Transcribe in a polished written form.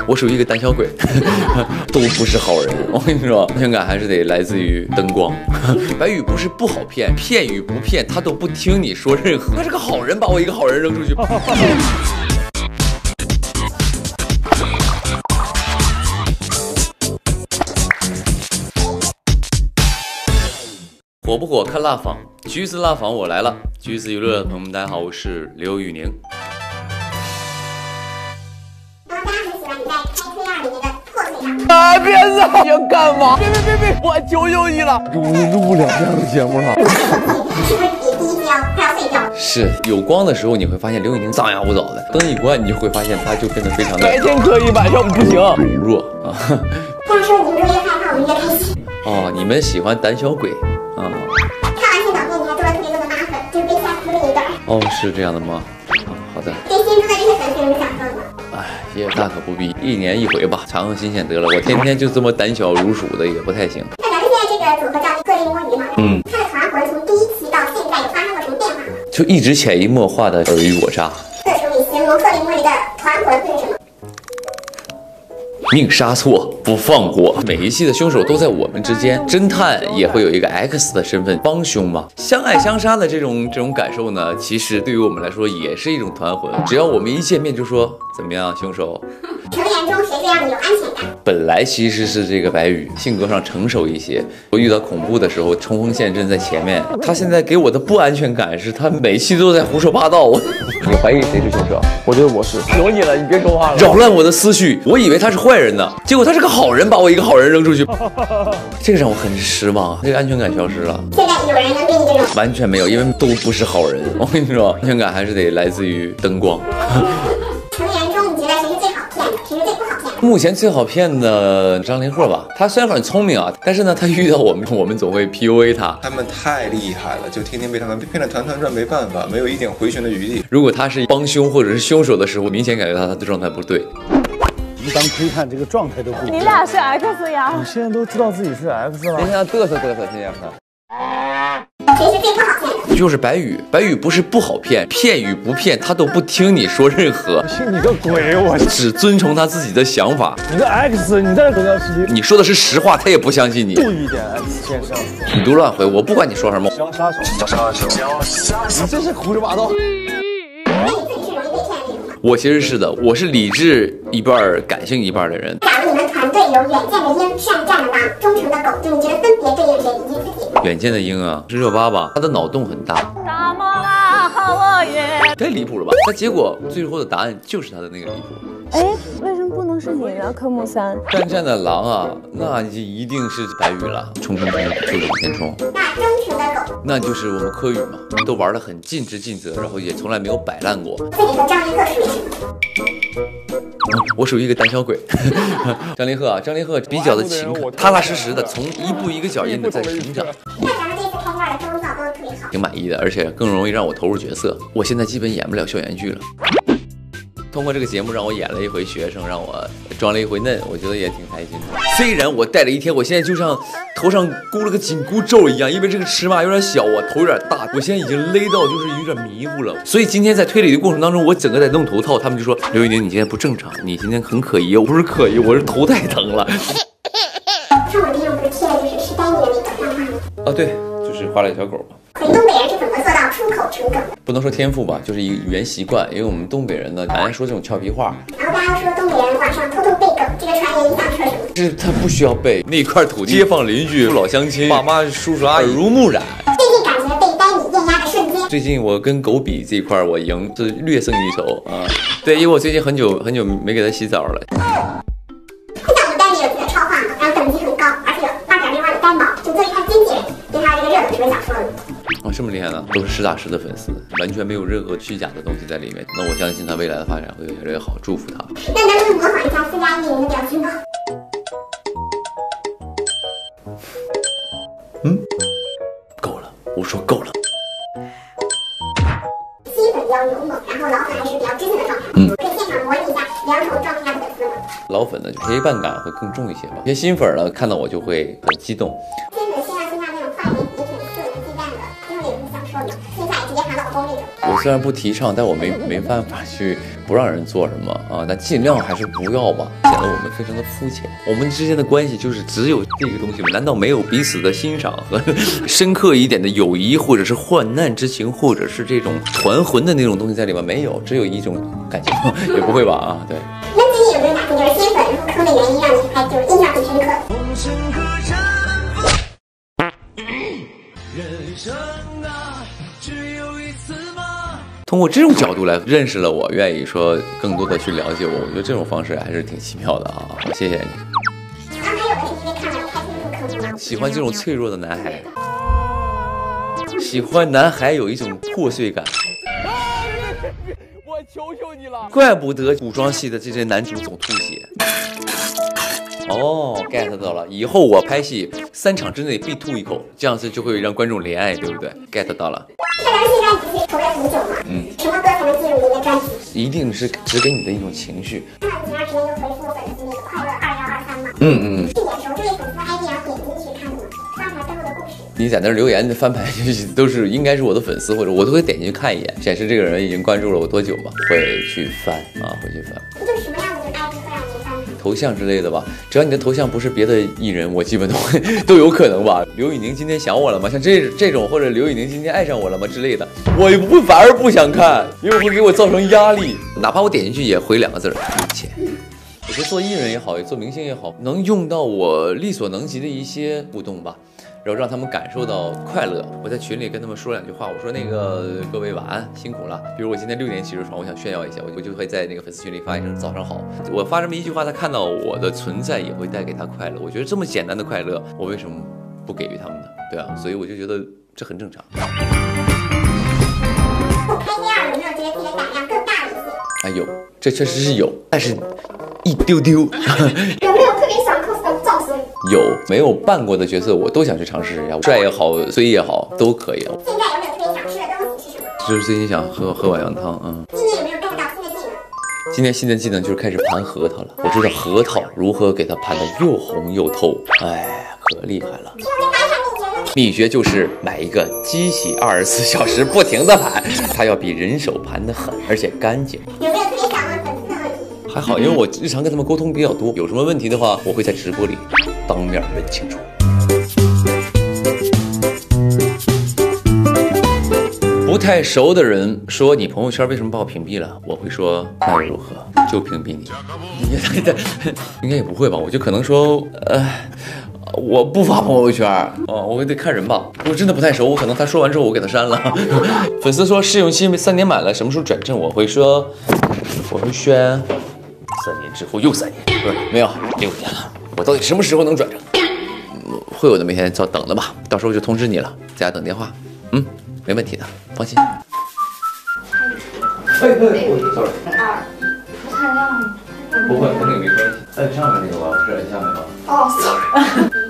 我属于一个胆小鬼，都不是好人。我跟你说，安全感还是得来自于灯光。白宇不是不好骗，骗与不骗他都不听你说任何。他是个好人，把我一个好人扔出去。火不火看辣坊，橘子辣坊我来了。橘子娱乐的朋友们，大家好，我是刘宇宁。啊！别闹！你要干嘛？别！我求求你了！终于录不了这样的节目了。是不是比第一次还要费掉？是有光的时候，你会发现刘宇宁张牙舞爪的；灯一关，你就会发现他就变得非常的白天可以，晚上不行。柔弱啊。这样说你们越害怕，我们越开心。哦，你们喜欢胆小鬼啊？看完这导片，你还做了特别多的妈粉，就是被吓死了一段。哦，是这样的吗？好的。对心中的这些粉丝有什么想说的吗？哎，也大可不必，一年一回吧，尝尝新鲜得了。我天天就这么胆小如鼠的，也不太行。那咱们现在这个组合叫各类摸鱼嘛，它的团魂从第一期到现在有发生过什么变化吗？就一直潜移默化的尔虞我诈。各种你形容各类摸鱼的团魂会是什么？宁杀错不放过，每一期的凶手都在我们之间，侦探也会有一个 X 的身份，帮凶嘛，相爱相杀的这种感受呢，其实对于我们来说也是一种团魂。只要我们一见面就说怎么样，凶手。成员中谁最让你有安全感？本来其实是这个白宇，性格上成熟一些。我遇到恐怖的时候，冲锋陷阵在前面。他现在给我的不安全感是他每期都在胡说八道。你怀疑谁是凶手？我觉得我是。求你了，你别说话了。扰乱我的思绪，我以为他是坏人呢，结果他是个好人，把我一个好人扔出去。这个让我很失望啊，这个安全感消失了。现在有人能给你这种？完全没有，因为都不是好人。我跟你说，安全感还是得来自于灯光。成员中你觉得谁是最好骗的，谁是最不好骗的？目前最好骗的张凌赫吧，他虽然很聪明啊，但是呢，他遇到我们总会 PUA 他。他们太厉害了，就天天被他们骗得团团转，没办法，没有一点回旋的余地。如果他是帮凶或者是凶手的时候，明显感觉到他的状态不对。你当窥探这个状态都不一样。你俩是 X 呀？你现在都知道自己是 X 了。人家嘚瑟嘚瑟，现在谁是最不好骗的？就是白宇，白宇不是不好骗，骗与不骗他都不听你说任何，信你个鬼！我只遵从他自己的想法。你个 X，你在这搞事情，你说的是实话，他也不相信你。注意一点 X 先生。你都乱回，我不管你说什么。小杀手，你真是胡说八道。我其实是的，我是理智一半感性一半的人。假如你们团队有远见的鹰、善战的狼、忠诚的狗，就你觉得分别对应谁以及自己？远见的鹰啊，是热巴吧？他的脑洞很大。什么啊，我也。太离谱了吧？那结果最后的答案就是他的那个离谱。哎，为什么不能是你呢？科目3。善战的狼啊，那就一定是白宇了。冲就是往前冲。那忠诚的狗，那就是我们柯宇嘛，都玩得很尽职尽责，然后也从来没有摆烂过。自己和张凌赫属于什么？我属于一个胆小鬼。张凌赫啊，张凌赫比较的勤恳，踏踏实实的，从一步一个脚印的在成长。那咱们这次开画的妆造都特别好。挺满意的，而且更容易让我投入角色。我现在基本演不了校园剧了。通过这个节目让我演了一回学生，让我装了一回嫩，我觉得也挺开心的。虽然我戴了一天，我现在就像头上箍了个紧箍咒一样，因为这个尺码有点小，我头有点大，我现在已经勒到就是有点迷糊了。所以今天在推理的过程当中，我整个在弄头套，他们就说刘宇宁你今天不正常，你今天很可疑。我不是可疑，我是头太疼了。上我这张不是贴的就是丹尼的那个漫画。啊，对，就是花脸小狗嘛。你东北人是怎么做到出口成梗？不能说天赋吧，就是一个语言习惯。因为我们东北人呢，爱说这种俏皮话。然后大家说东北人晚上偷偷背梗，这个传言影响说什么？就是他不需要背，那块土地，街坊邻居、父老乡亲、爸妈、叔叔阿姨耳濡目染。最近感觉被丹尼镇压的瞬间。最近我跟狗比这一块，我赢，是略胜一筹啊。对，因为我最近很久没给它洗澡了。你想我们丹尼有自己的超话嘛，然后等级很高，而且有2.6万的单毛，就做一看经纪人对他这个热门这本小说了。哦，这么厉害呢，都是实打实的粉丝，完全没有任何虚假的东西在里面。那我相信他未来的发展会越来越好，祝福他。那能不能模仿一下4加1人的表情包？够了，我说够了。新粉比较勇猛，然后老粉还是比较知性的状态。可以现场模拟一下2种状态下的粉丝吗？老粉呢，就陪伴感会更重一些吧。一些新粉呢，看到我就会很激动。新粉线上线下那种话题极品肆无忌惮的，因为有什么想说的，线下也直接喊老公那种。我虽然不提倡，但我没办法去不让人做什么啊，但尽量还是不要吧，显得我们非常的肤浅。我们之间的关系就是只有这个东西吗？难道没有彼此的欣赏和深刻一点的友谊，或者是患难之情，或者是这种团魂的那种东西在里面？没有，只有一种感情，也不会吧？啊，对。那最近有没有哪些就是新粉入坑的原因让你还就是印象很深刻？通过这种角度来认识了我，愿意说更多的去了解我，我觉得这种方式还是挺奇妙的啊！谢谢你。还有的是因为看了开心入坑的吗？喜欢这种脆弱的男孩，喜欢男孩有一种破碎感。我求求你了！怪不得古装戏的这些男主总吐血。哦 ，get 到了，以后我拍戏3场之内必吐一口，这样子就会让观众怜爱，对不对 ？get 到了。这张新专辑是筹备很久吗？什么歌才能进入您的专辑？一定是只给你的一种情绪。那2020年又回复粉丝那个快乐2123嘛？去嗯。年的时候，这位粉丝 ID 要点进去看的嘛，刷出来背后的故事。你在那儿留言的翻牌都是应该是我的粉丝，或者我都会点进去看一眼，显示这个人已经关注了我多久吧，会去翻啊，会去翻。就是什么样的就 ID 会让您翻牌？头像之类的吧，只要你的头像不是别的艺人，我基本都有可能吧。刘宇宁今天想我了吗？像这种，或者刘宇宁今天爱上我了吗之类的，我也不会反而不想看，因为会给我造成压力。哪怕我点进去也回2个字：对不起。我觉得做艺人也好，做明星也好，能用到我力所能及的一些互动吧。然后让他们感受到快乐。我在群里跟他们说2句话，我说那个各位晚安，辛苦了。比如我今天6点起床，我想炫耀一下，我就会在那个粉丝群里发一声早上好。我发这么1句话，他看到我的存在也会带给他快乐。我觉得这么简单的快乐，我为什么不给予他们呢？对啊，所以我就觉得这很正常。不拍第2有没有觉得自己的胆量更大一些？哎呦，这确实是有，但是一丢丢。有没有特别想 cos 的造型？有，没有扮过的角色我都想去尝试一下，帅也好，衰也好，都可以。现在有没有特别想吃的东西是什么？就是最近想喝碗羊汤，今年有没有 get 到新的技能？今年新的技能就是开始盘核桃了。我知道核桃如何给它盘得又红又透，哎，可厉害了。需要再搭上秘诀呢？秘诀就是买一个机器，24小时不停的盘，它要比人手盘得狠，而且干净。有没有特别想问粉丝的问题？还好，因为我日常跟他们沟通比较多，有什么问题的话，我会在直播里当面问清楚。不太熟的人说你朋友圈为什么把我屏蔽了，我会说那又如何，就屏蔽你。应该也不会吧，我就可能说我不发朋友圈我得看人吧。如果真的不太熟，我可能他说完之后我给他删了。粉丝说试用期3年满了，什么时候转正？我会宣3年之后又3年，不是没有6年了，我到底什么时候能转正？会有的，每天等着吧，到时候就通知你了，在家等电话。没问题的，放心。sorry，不会，跟那个没关系。上面那个吧，是摁下面吗？哦，sorry。